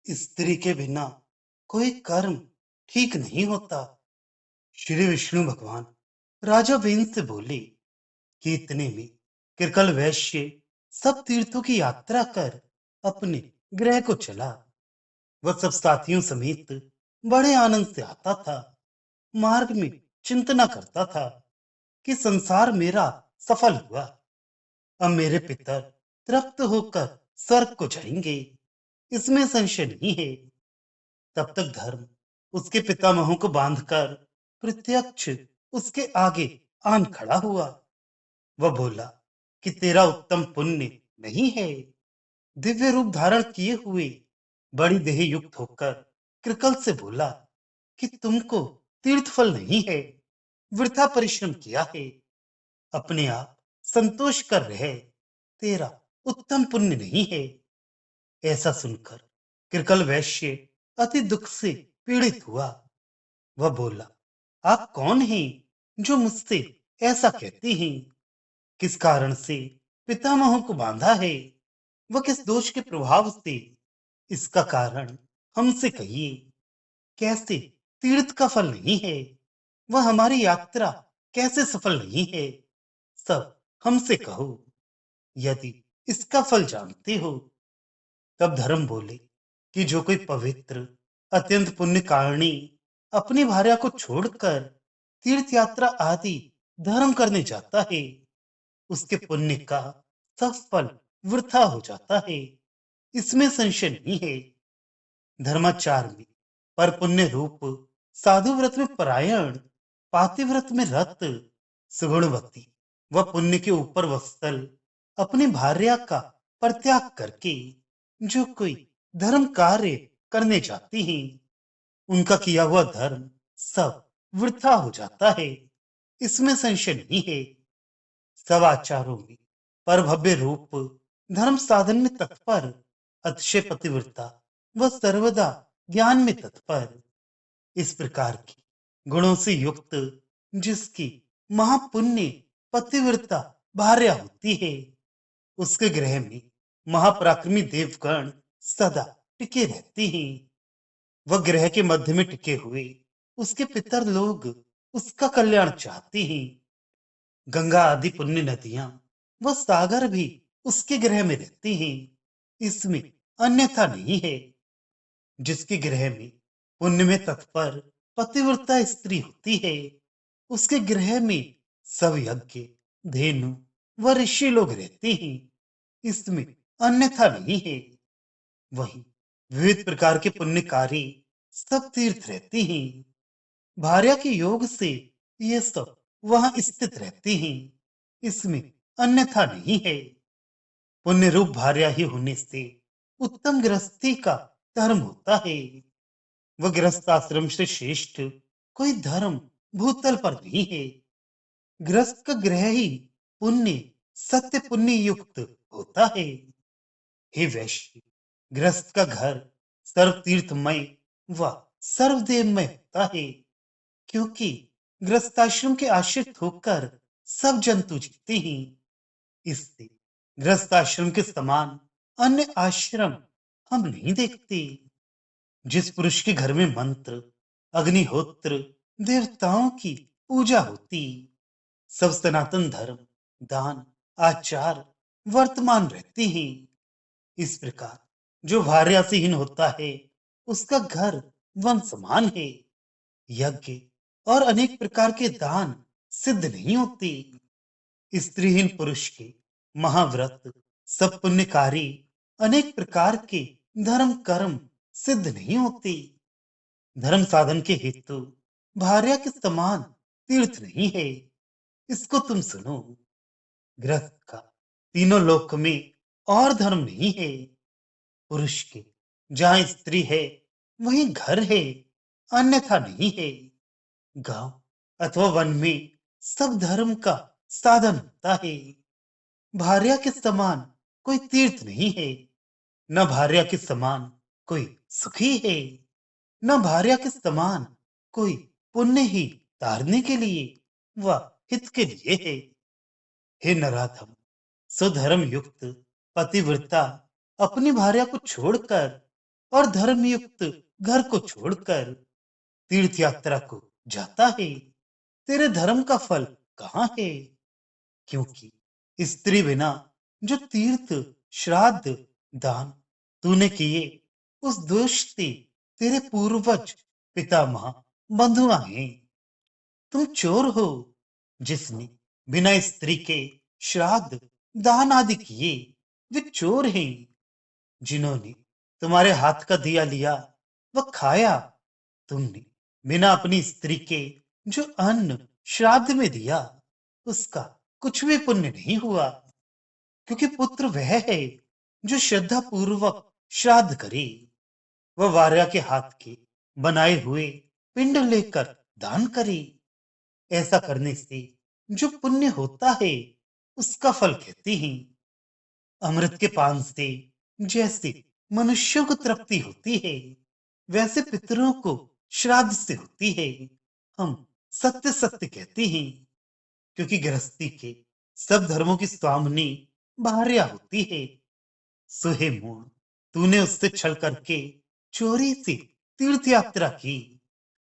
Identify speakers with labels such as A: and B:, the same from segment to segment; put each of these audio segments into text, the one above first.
A: स्त्री के बिना कोई कर्म ठीक नहीं होता। श्री विष्णु भगवान राजा बेन से बोले कि इतने में किरकल वैश्य सब तीर्थों की यात्रा कर अपने गृह को चला। वह सब साथियों समेत बड़े आनंद से आता था। मार्ग में चिंतना करता था कि संसार मेरा सफल हुआ। अब मेरे पितर तृप्त होकर स्वर्ग को जाएंगे, इसमें संशय नहीं है। तब तक धर्म उसके पितामहों को बांधकर प्रत्यक्ष उसके आगे आन खड़ा हुआ। वह बोला कि तेरा उत्तम पुण्य नहीं है। दिव्य रूप धारण किए हुए बड़ी देह युक्त होकर कृकल से बोला कि तुमको तीर्थ फल नहीं है, वृथा परिश्रम किया है, अपने आप संतोष कर रहे, तेरा उत्तम पुण्य नहीं है। ऐसा सुनकर कृकल वैश्य अति दुख से पीड़ित हुआ। वह बोला, आप कौन हैं जो मुझसे ऐसा कहते हैं? किस कारण से पितामहों को बांधा है? वह किस दोष के प्रभाव से? इसका कारण हमसे कहिए। कैसे तीर्थ का फल नहीं है? वह हमारी यात्रा कैसे सफल नहीं है? सब हमसे कहो। यदि इसका फल जानते हो। तब धर्म बोले कि जो कोई पवित्र अत्यंत पुण्य कारिणी अपनी भार्या को छोड़कर तीर्थ यात्रा आदि धर्म करने जाता है, उसके पुण्य का सब फल वृथा हो जाता है, इसमें संशय नहीं है। धर्माचार में पर पुण्य रूप, साधु व्रत में परायण, पातिव्रत में रत, सुगुणवती व पुण्य के ऊपर वत्सल अपनी भार्या का परित्याग करके जो कोई धर्म कार्य करने जाती हैं, उनका किया हुआ धर्म सब वृथा हो जाता है, इसमें संशय नहीं है। सब आचारों में पर भव्य रूप, धर्म साधन में तत्पर, अतिशय पतिव्रता व सर्वदा ज्ञान में तत्पर, इस प्रकार की गुणों से युक्त जिसकी महापुण्य पतिव्रता भार्या होती है, उसके गृह में महापराक्रमी देवगण सदा टिके रहते हैं। वह ग्रह के मध्य में टिके हुए उसके पितर लोग उसका कल्याण चाहते हैं। गंगा आदि पुण्य नदियां व सागर भी उसके ग्रह में रहते हैं, इसमें अन्यथा नहीं है। जिसके ग्रह में पुण्य में तत्पर पतिव्रता स्त्री होती है, उसके ग्रह में सब यज्ञ, धेनु व ऋषि लोग रहते हैं, इसमें अन्यथा नहीं है। वही विविध प्रकार के पुण्यकारी सब तीर्थ रहते हैं। भार्या के योग से ये सब वहां स्थित रहते हैं, इसमें अन्यथा नहीं है। पुण्य रूप भार्या ही होने से उत्तम गृहस्थी का धर्म होता है। वह गृहस्थ आश्रम से श्रेष्ठ कोई धर्म भूतल पर नहीं है। गृहस्थ का गृह ही पुण्य, सत्य पुण्य युक्त होता है। हे वैश्य, गृहस्थ का घर सर्व तीर्थमय व सर्वदेवमय होता है, क्योंकि गृहस्थाश्रम के आश्रित होकर सब जंतु जीते हैं। इससे गृहस्थाश्रम के समान अन्य आश्रम हम नहीं देखते। जिस पुरुष के घर में मंत्र, अग्निहोत्र, देवताओं की पूजा होती, सब सनातन धर्म, दान, आचार वर्तमान रहते हैं। इस प्रकार जो भार्या से हीन होता है, उसका घर वन समान है। यज्ञ और अनेक प्रकार के दान सिद्ध नहीं होते। स्त्रीहीन पुरुष के महाव्रत, सब पुण्यकारी, अनेक प्रकार के धर्म कर्म सिद्ध नहीं होते। धर्म साधन के हेतु भार्या के समान तीर्थ नहीं है, इसको तुम सुनो। गृहस्थ का तीनों लोक में और धर्म नहीं है। पुरुष के जहां स्त्री है वहीं घर है, अन्यथा नहीं है। गांव अथवा वन में सब धर्म का साधन होता है। भार्या के समान कोई तीर्थ नहीं है, न भार्या के समान कोई सुखी है, न भार्या के समान कोई पुण्य ही तारने के लिए व हित के लिए है। हे नराधम, सुधर्म युक्त पतिव्रता अपनी भार्या को छोड़कर और धर्मयुक्त घर को छोड़कर तीर्थ यात्रा को जाता है, तेरे धर्म का फल कहाँ है? क्योंकि स्त्री बिना जो तीर्थ, श्राद्ध, दान तूने किए, उस दोष से तेरे पूर्वज, पितामह, बंधुआ हैं। तुम चोर हो, जिसने बिना स्त्री के श्राद्ध, दान आदि किए। वे चोर हैं जिन्होंने तुम्हारे हाथ का दिया लिया, वह खाया। तुमने बिना अपनी स्त्री के जो अन्न श्राद्ध में दिया, उसका कुछ भी पुण्य नहीं हुआ। क्योंकि पुत्र वह है जो श्रद्धा पूर्वक श्राद्ध करे। वह वार्या के हाथ के बनाए हुए पिंड लेकर दान करे। ऐसा करने से जो पुण्य होता है, उसका फल कहते हैं। अमृत के पान से जैसे मनुष्यों को तृप्ति होती है, वैसे पितरों को श्राद्ध से होती है। हम सत्य सत्य कहते हैं, क्योंकि गृहस्थी के सब धर्मों की स्वामिनी भार्या होती है। सुहे मूण, तूने उससे छल करके चोरी से तीर्थ यात्रा की।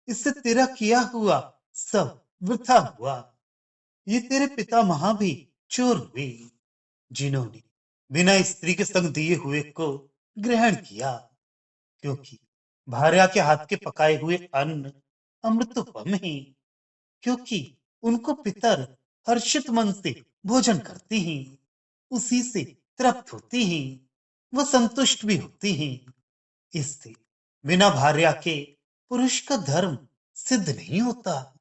A: इससे तेरा किया हुआ सब वृथा हुआ। ये तेरे पितामह भी चोर हुए, जिन्होंने बिना स्त्री के संग दिए हुए को ग्रहण किया। क्योंकि भार्या के हाथ के पकाए हुए अन्न अमृतोपम है। क्योंकि उनको पितर हर्षित मन से भोजन करते हैं, उसी से तृप्त होती हैं, वह संतुष्ट भी होती हैं। इससे बिना भार्या के पुरुष का धर्म सिद्ध नहीं होता।